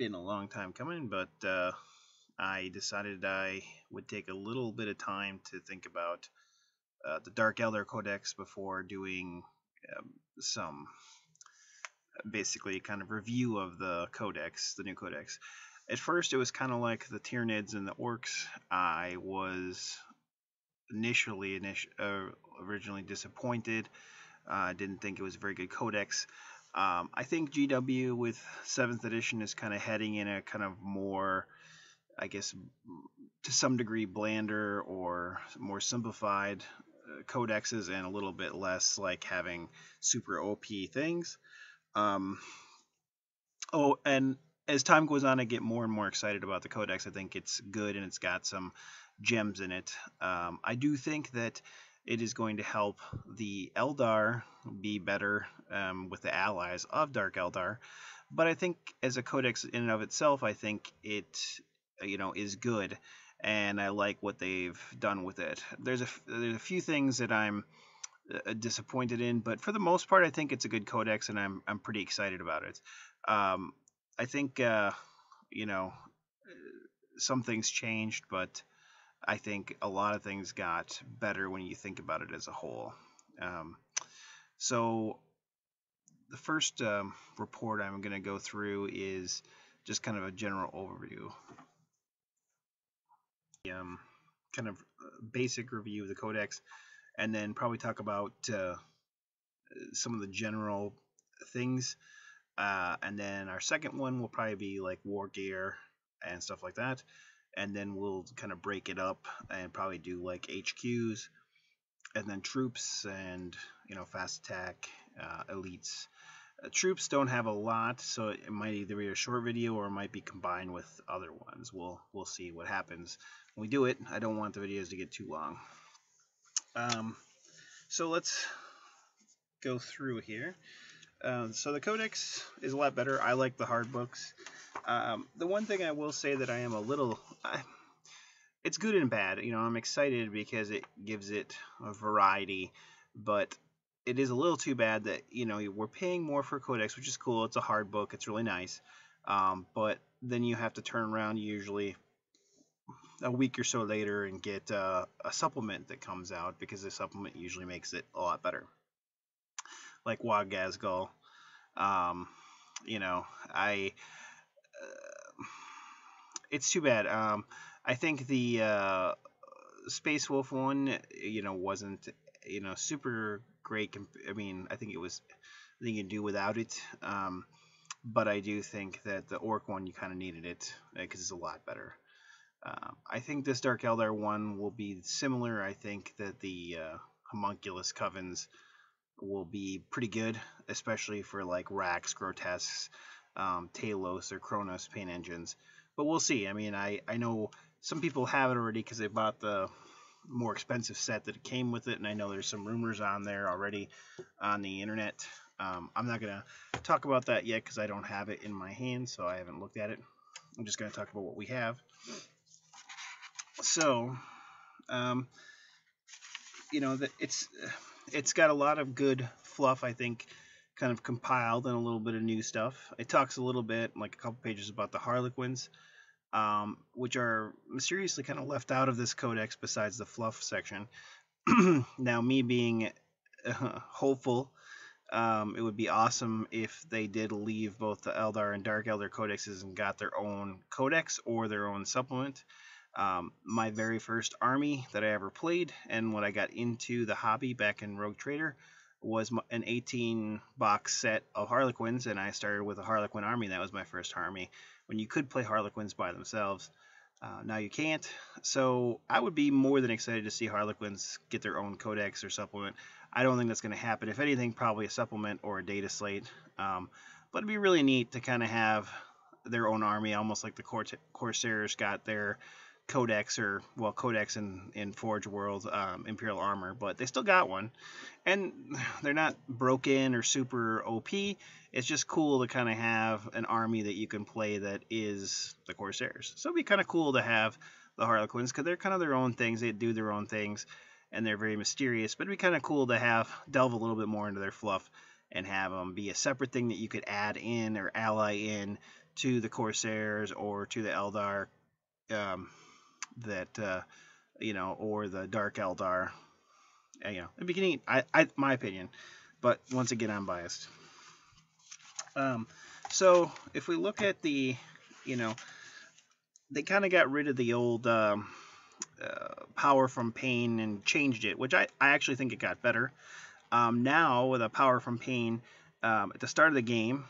been a long time coming, but I decided I would take a little bit of time to think about the Dark Eldar Codex before doing some basically kind of review of the codex, the new codex. At first, it was kind of like the Tyranids and the Orcs. I was originally disappointed. I didn't think it was a very good codex. I think GW with 7th edition is kind of heading in a kind of more, I guess, to some degree blander or more simplified codexes, and a little bit less like having super OP things. Oh, and as time goes on, I get more and more excited about the codex. I think it's good and it's got some gems in it. I do think that it is going to help the Eldar be better with the allies of Dark Eldar. But I think as a codex in and of itself, I think it is good, and I like what they've done with it. There's a few things that I'm disappointed in, but for the most part, I think it's a good codex, and I'm pretty excited about it. I think some things changed, but I think a lot of things got better when you think about it as a whole. So the first report I'm going to go through is just kind of a general overview. Kind of basic review of the codex, and then probably talk about some of the general things. And then our second one will probably be like wargear and stuff like that. And then we'll kind of break it up and probably do like HQs, and then troops, and fast attack, elites. Troops don't have a lot, so it might either be a short video or it might be combined with other ones. We'll see what happens when we do it. I don't want the videos to get too long. So let's go through here. So the codex is a lot better. I like the hard books. The one thing I will say that I am a little... it's good and bad. I'm excited because it gives it a variety, but it is a little too bad that, we're paying more for codex, which is cool. It's a hard book. It's really nice. But then you have to turn around usually a week or so later and get a supplement that comes out, because the supplement usually makes it a lot better. Like Wagazgal. It's too bad. I think the Space Wolf one, wasn't, super great. I think it was, I think you can do without it. But I do think that the Orc one, you kind of needed it because it's a lot better. I think this Dark Eldar one will be similar. I think that the Homunculus Covens will be pretty good, especially for like Rax, Grotesques, Talos, or Kronos paint engines. But we'll see. I know some people have it already because they bought the more expensive set that came with it, and I know there's some rumors on there already on the internet. I'm not going to talk about that yet because I don't have it in my hand, so I haven't looked at it. I'm just going to talk about what we have. So, it's got a lot of good fluff, I think, kind of compiled, and a little bit of new stuff. It talks a little bit, like a couple pages, about the Harlequins, which are mysteriously kind of left out of this codex besides the fluff section. Now, me being hopeful, it would be awesome if they did leave both the Eldar and Dark Eldar codexes and got their own codex or their own supplement. My very first army that I ever played, and when I got into the hobby back in Rogue Trader, was an 18-box set of Harlequins, and I started with a Harlequin army. That was my first army, when you could play Harlequins by themselves. Now you can't, so I would be more than excited to see Harlequins get their own codex or supplement. I don't think that's going to happen. If anything, probably a supplement or a data slate. But it'd be really neat to kind of have their own army, almost like the Corsairs got their codex, or codex in Forge World, Imperial Armor, but they still got one, and they're not broken or super OP. It's just cool to kind of have an army that you can play that is the Corsairs. So it'd be kind of cool to have the Harlequins, because they're kind of their own things. They do their own things, and they're very mysterious, but it'd be kind of cool to delve a little bit more into their fluff and have them be a separate thing that you could add in or ally in to the Corsairs or to the Eldar, or the Dark Eldar. In the beginning, my opinion, but once again, I'm biased. So if we look at the, they kind of got rid of the old power from pain and changed it, which I actually think it got better. Now with a power from pain, at the start of the game,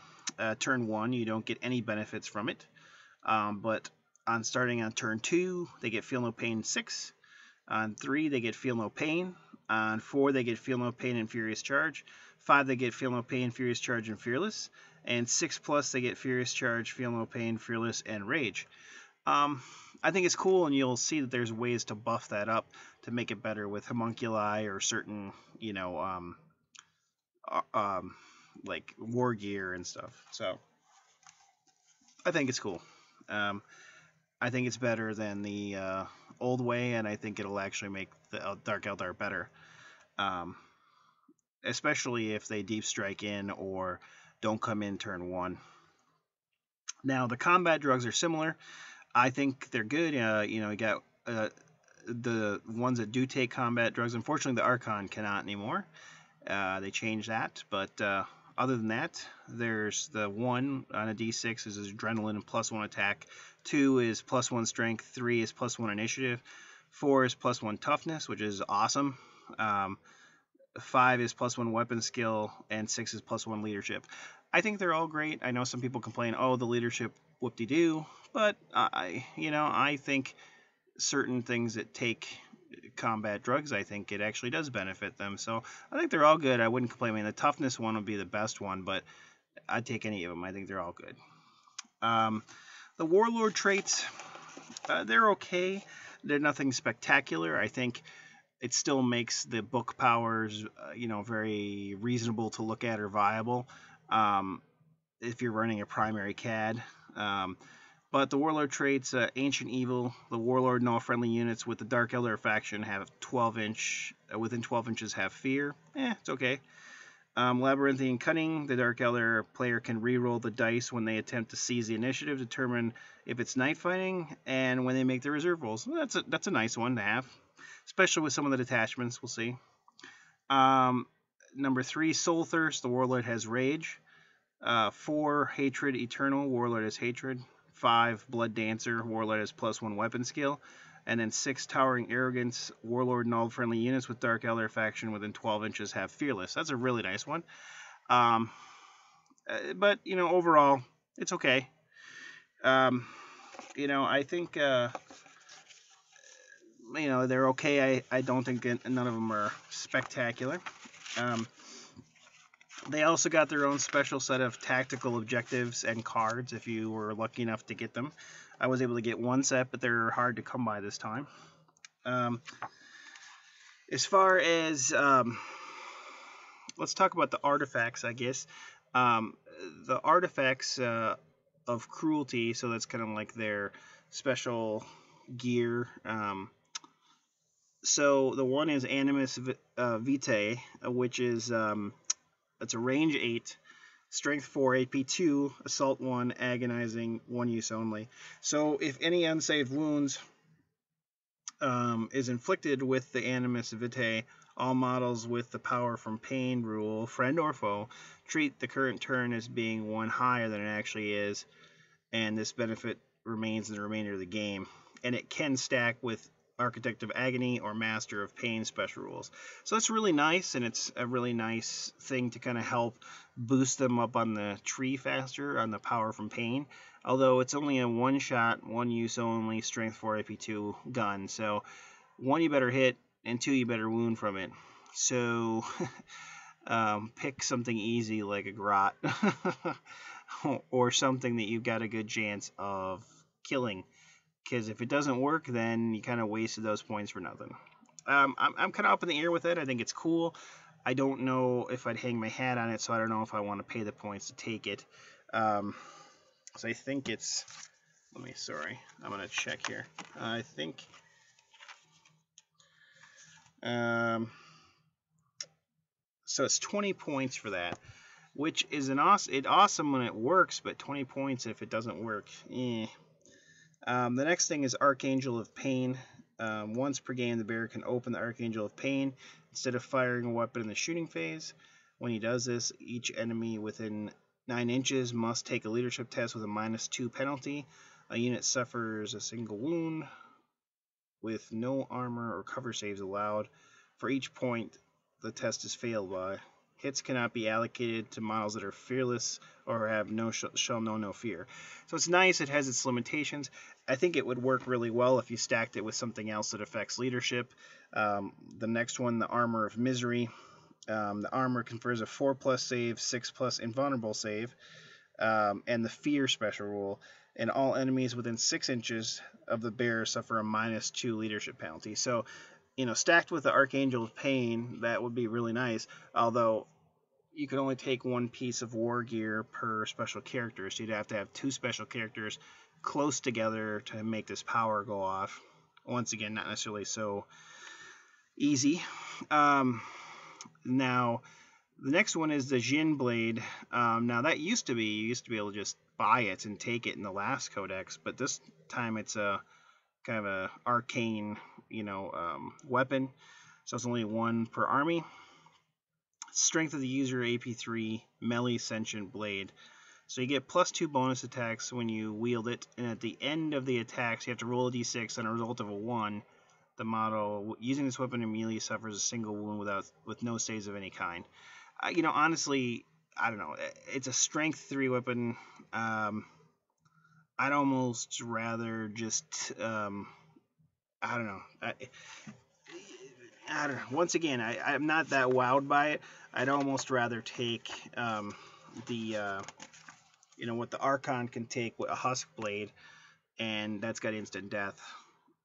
turn 1, you don't get any benefits from it. But starting on turn 2, they get Feel No Pain 6. On 3, they get Feel No Pain. On 4, they get Feel No Pain and Furious Charge. 5, they get Feel No Pain, Furious Charge, and Fearless. And 6+, they get Furious Charge, Feel No Pain, Fearless, and Rage. I think it's cool, and you'll see that there's ways to buff that up to make it better with homunculi or certain, like war gear and stuff. So I think it's cool. I think it's better than the old way, and I think it'll actually make the Dark Eldar better. Especially if they deep strike in or don't come in turn 1. Now, the combat drugs are similar. I think they're good. You got the ones that do take combat drugs. Unfortunately, the Archon cannot anymore. They changed that. But other than that, there's the 1 on a D6 is Adrenaline and +1 attack. 2 is +1 strength. 3 is +1 initiative. 4 is +1 toughness, which is awesome. 5 is +1 weapon skill, and 6 is +1 leadership. I think they're all great. I know some people complain, oh, the leadership whoop-de-doo, but I think certain things that take combat drugs, I think it actually does benefit them. So I think they're all good. I wouldn't complain. I mean, the toughness one would be the best one, but I'd take any of them. I think they're all good. The warlord traits, they're okay. They're nothing spectacular. I think it still makes the book powers, very reasonable to look at or viable if you're running a primary CAD. But the warlord traits, Ancient Evil, the warlord and all friendly units with the Dark Eldar faction have within 12 inches have fear. It's okay. Labyrinthian Cunning, the Dark Eldar player can re-roll the dice when they attempt to seize the initiative, determine if it's night fighting, and when they make the reserve rolls. That's a nice one to have, especially with some of the detachments. We'll see. Number 3, Soul Thirst, the warlord has Rage. 4, Hatred Eternal, warlord has Hatred. 5, Blood Dancer, warlord has +1 weapon skill. And then 6, Towering Arrogance, warlord and all friendly units with Dark Eldar faction within 12 inches have Fearless. That's a really nice one. But, overall, it's okay. I think, they're okay. I don't think none of them are spectacular. They also got their own special set of tactical objectives and cards if you were lucky enough to get them. I was able to get one set, but they're hard to come by this time. As far as, let's talk about the artifacts, I guess. The artifacts of cruelty, so that's kind of like their special gear. So the one is Animus Vitae, which is... it's a range 8, strength 4, AP 2, assault 1, agonizing, 1 use only. So if any unsaved wounds is inflicted with the Animus Vitae, all models with the power from pain rule, friend or foe, treat the current turn as being 1 higher than it actually is, and this benefit remains in the remainder of the game. And it can stack with Architect of Agony or Master of Pain special rules. So that's really nice, and it's a really nice thing to kind of help boost them up on the tree faster on the power from pain. Although it's only a 1-shot, 1 use only, strength 4, AP 2 gun. So 1 you better hit, and 2 you better wound from it. So pick something easy like a grot or something that you've got a good chance of killing. Because if it doesn't work, then you kind of wasted those points for nothing. I'm kind of up in the air with it. I think it's cool. I don't know if I'd hang my hat on it, so I don't know if I want to pay the points to take it. So I think it's... I'm going to check here. I think... so it's 20 points for that. which is awesome when it works, but 20 points if it doesn't work. The next thing is Archangel of Pain. Once per game, the bearer can open the Archangel of Pain instead of firing a weapon in the shooting phase. When he does this, each enemy within 9 inches must take a leadership test with a -2 penalty. A unit suffers a single wound with no armor or cover saves allowed for each point the test is failed by. Hits cannot be allocated to models that are fearless or have shall know no fear. So it's nice. It has its limitations. I think it would work really well if you stacked it with something else that affects leadership. The next one, the Armor of Misery. The armor confers a 4+ save, 6+ invulnerable save, and the Fear special rule. And all enemies within 6 inches of the bearer suffer a -2 leadership penalty. So, stacked with the Archangel of Pain, that would be really nice. Although you could only take 1 piece of war gear per special character, so you'd have to have 2 special characters close together to make this power go off. Once again, not necessarily so easy. Now, the next one is the Jin Blade. Now, that you used to be able to just buy it and take it in the last codex, but this time it's a kind of a arcane, weapon. So it's only 1 per army. Strength of the user, AP3, melee sentient blade. So you get +2 bonus attacks when you wield it, and at the end of the attacks, you have to roll a d6 on a result of a 1. The model using this weapon immediately suffers a single wound with no saves of any kind. Honestly, I don't know. It's a strength 3 weapon. I'd almost rather just I don't know. I don't know. Once again, I'm not that wowed by it. I'd almost rather take what the Archon can take with a Husk Blade, and that's got instant death.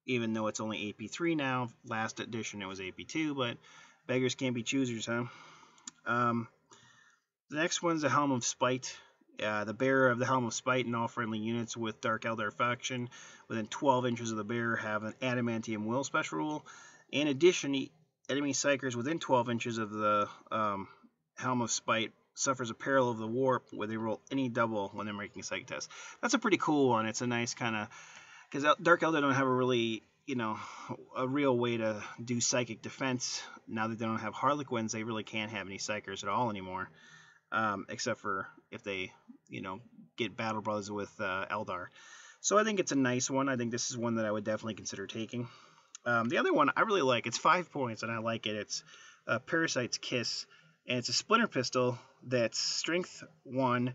Even though it's only AP3 now. Last edition it was AP2, but beggars can't be choosers, huh? The next one's the Helm of Spite. The bearer of the Helm of Spite and all friendly units with Dark Eldar faction within 12 inches of the bearer have an Adamantium Will special rule. In addition, enemy psychers within 12 inches of the Helm of Spite suffers a peril of the warp where they roll any double when they're making psych tests. That's a pretty cool one. It's a nice kind of, because Dark Eldar don't have a really, a real way to do psychic defense. Now that they don't have Harlequins, they really can't have any psychers at all anymore, except for if they, get Battle Brothers with Eldar. So I think it's a nice one. I think this is one that I would definitely consider taking. The other one I really like. It's 5 points, and I like it. It's Parasite's Kiss, and it's a splinter pistol that's Strength 1,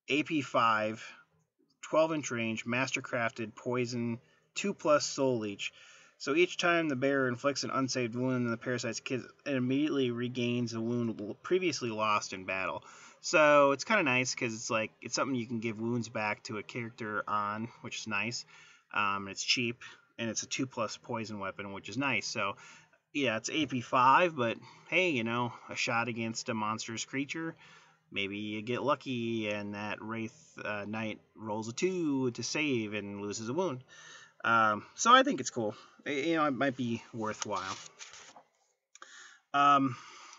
AP 5, 12-inch range, mastercrafted, poison, 2+ soul leech. So each time the bearer inflicts an unsaved wound in the Parasite's Kiss, it immediately regains a wound previously lost in battle. So it's kind of nice because it's something you can give wounds back to a character on, which is nice. It's cheap, and it's a 2+ poison weapon, which is nice. So yeah, it's AP 5, but hey, a shot against a monstrous creature. Maybe you get lucky and that Wraith Knight rolls a 2 to save and loses a wound. So I think it's cool. It might be worthwhile.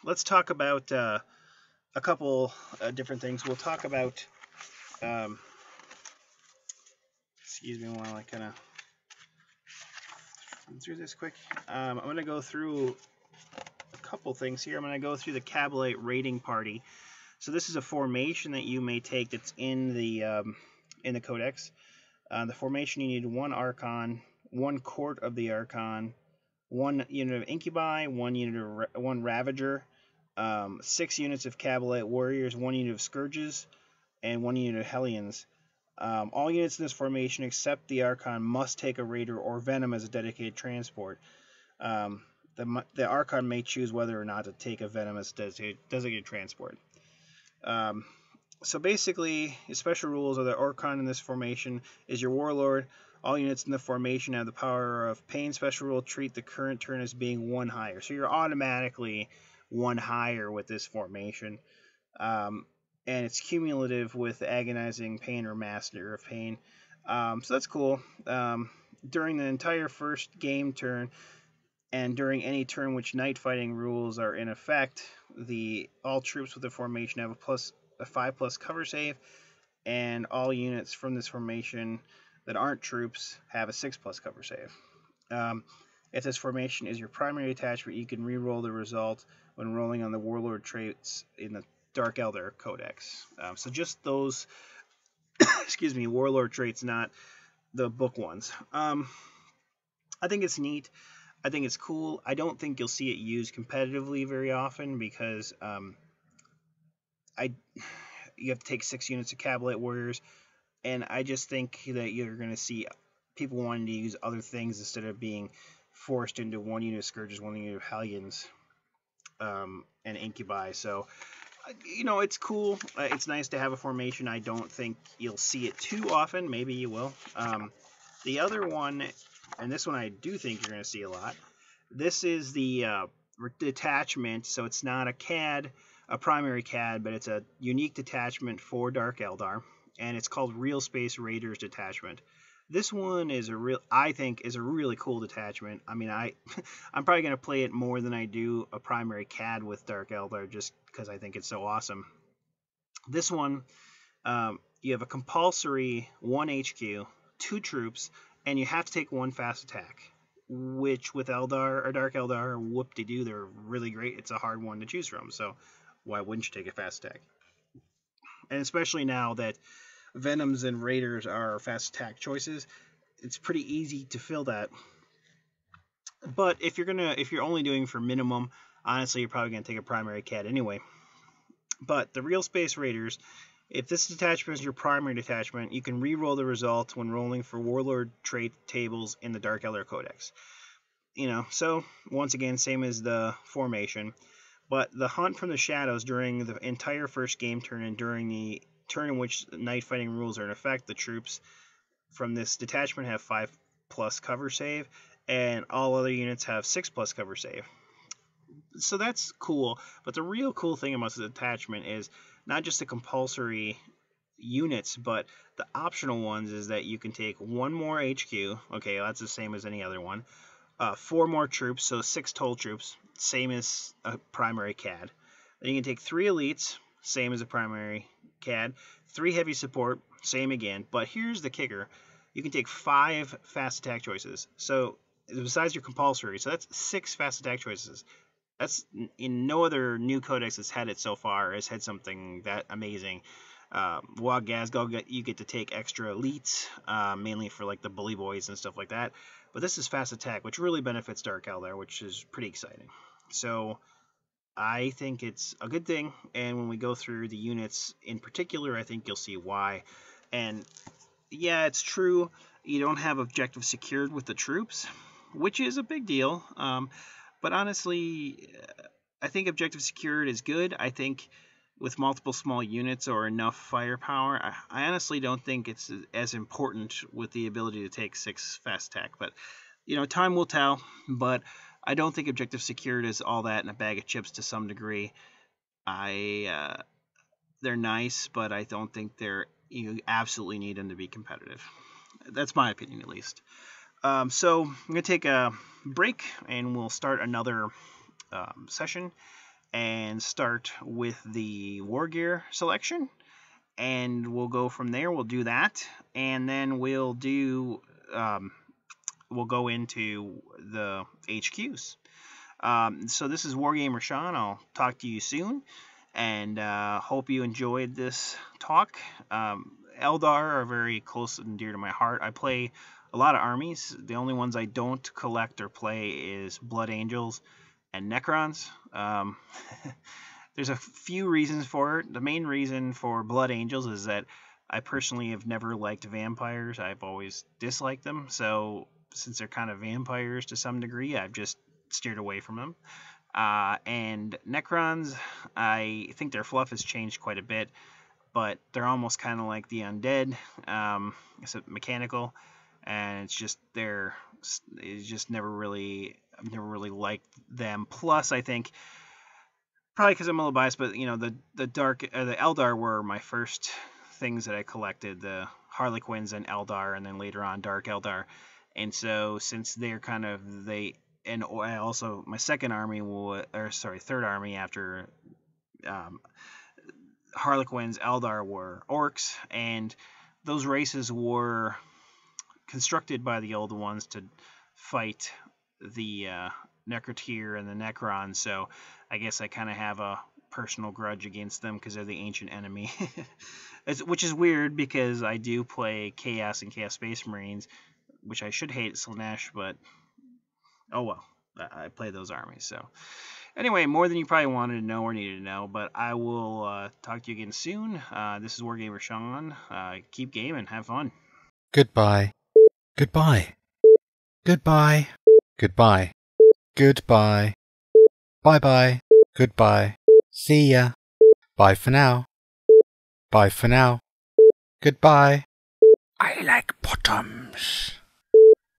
Let's talk about a couple different things. We'll talk about, excuse me while I kind of run through this quick. I'm going to go through a couple things here. I'm going to go through the Cabalite Raiding Party. So this is a formation that you may take that's in the Codex. The formation, you need 1 Archon, 1 Court of the Archon, 1 unit of Incubi, 1 Ravager, 6 units of Cabalite Warriors, 1 unit of Scourges, and 1 unit of Hellions. All units in this formation except the Archon must take a Raider or Venom as a dedicated transport. The Archon may choose whether or not to take a Venom as a designated transport. So basically, the special rules are the Archon in this formation is your warlord. All units in the formation have the power of Pain special rule. Treat the current turn as being 1 higher. So you're automatically 1 higher with this formation. And it's cumulative with Agonizing Pain or Master of Pain. So that's cool. During the entire first game turn, And during any turn which night fighting rules are in effect, all troops with the formation have a 5+ cover save, and all units from this formation that aren't troops have a 6+ cover save. If this formation is your primary attachment, you can re-roll the result when rolling on the warlord traits in the Dark Eldar Codex. So just those, excuse me, warlord traits, not the book ones. I think it's neat. I think it's cool. I don't think you'll see it used competitively very often because you have to take 6 units of Cavalite Warriors, and I just think that you're going to see people wanting to use other things instead of being forced into 1 unit of Scourges, 1 unit of Hellions, and Incubi. So, it's cool. It's nice to have a formation. I don't think you'll see it too often. Maybe you will. The other one, and this one I do think you're going to see a lot. This is the detachment, so it's not a primary CAD, but it's a unique detachment for Dark Eldar, and it's called Real Space Raiders Detachment. This one is I think is a really cool detachment. I mean, I'm probably going to play it more than I do a primary CAD with Dark Eldar, just because I think it's so awesome. This one, you have a compulsory 1 HQ, 2 troops, and you have to take 1 fast attack, which with Eldar or Dark Eldar, whoop-de-doo, they're really great. It's a hard one to choose from, so why wouldn't you take a fast attack? And especially now that Venoms and Raiders are fast attack choices, it's pretty easy to fill that. But if you're only doing for minimum, honestly, you're probably gonna take a primary CAD anyway. But the Real Space Raiders, if this detachment is your primary detachment, you can re-roll the result when rolling for warlord trait tables in the Dark Eldar Codex. So once again, same as the formation. But the hunt from the shadows during the entire first game turn and during the turn in which night fighting rules are in effect, the troops from this detachment have 5+ cover save, and all other units have 6+ cover save. So that's cool, but the real cool thing about this detachment is not just the compulsory units, but the optional ones is that you can take 1 more HQ, okay, that's the same as any other one, 4 more troops, so 6 total troops, same as a primary CAD. Then you can take 3 elites, same as a primary CAD, 3 heavy support, same again, but here's the kicker. You can take 5 fast attack choices, so besides your compulsory, so that's 6 fast attack choices. That's in no other new codex that's had it so far has had something that amazing. Wagazgo, you get to take extra elites, mainly for like the bully boys and stuff like that. But this is fast attack, which really benefits Dark Eldar, which is pretty exciting. So I think it's a good thing, and when we go through the units in particular, I think you'll see why. And yeah, it's true, you don't have objective secured with the troops, which is a big deal. But honestly, I think objective secured is good. I think with multiple small units or enough firepower, I honestly don't think it's as important with the ability to take 6 fast attack. But, time will tell. But I don't think objective secured is all that in a bag of chips to some degree. They're nice, but I don't think you absolutely need them to be competitive. That's my opinion, at least. So I'm going to take a break, and we'll start another session and start with the Wargear selection, and we'll go from there. We'll do that, and then we'll go into the HQs. So this is Wargamer Sean. I'll talk to you soon, and hope you enjoyed this talk. Eldar are very close and dear to my heart. I play a lot of armies. The only ones I don't collect or play is Blood Angels and Necrons. There's a few reasons for it. The main reason for Blood Angels is that I personally have never liked vampires. I've always disliked them. So since they're kind of vampires to some degree, I've just steered away from them. And Necrons, I think their fluff has changed quite a bit, but they're almost kind of like the undead, except mechanical. And it's just I've never really liked them. Plus, I think probably because I'm a little biased, but the Eldar were my first things that I collected, the Harlequins and Eldar, and then later on Dark Eldar. And so since they're kind of and I also my second army third army after Harlequins, Eldar were orcs, and those races were constructed by the old ones to fight the Necrotyr and the Necrons. So I guess I kind of have a personal grudge against them because they're the ancient enemy. Which is weird because I do play Chaos and Chaos Space Marines, which I should hate Slaanesh, but oh well, I play those armies. So anyway, more than you probably wanted to know or needed to know, but I will talk to you again soon. This is Wargamer Sean. Keep gaming, have fun. Goodbye. Goodbye. Goodbye. Goodbye. Goodbye. Bye-bye. Goodbye. See ya. Bye for now. Bye for now. Goodbye. I like bottoms.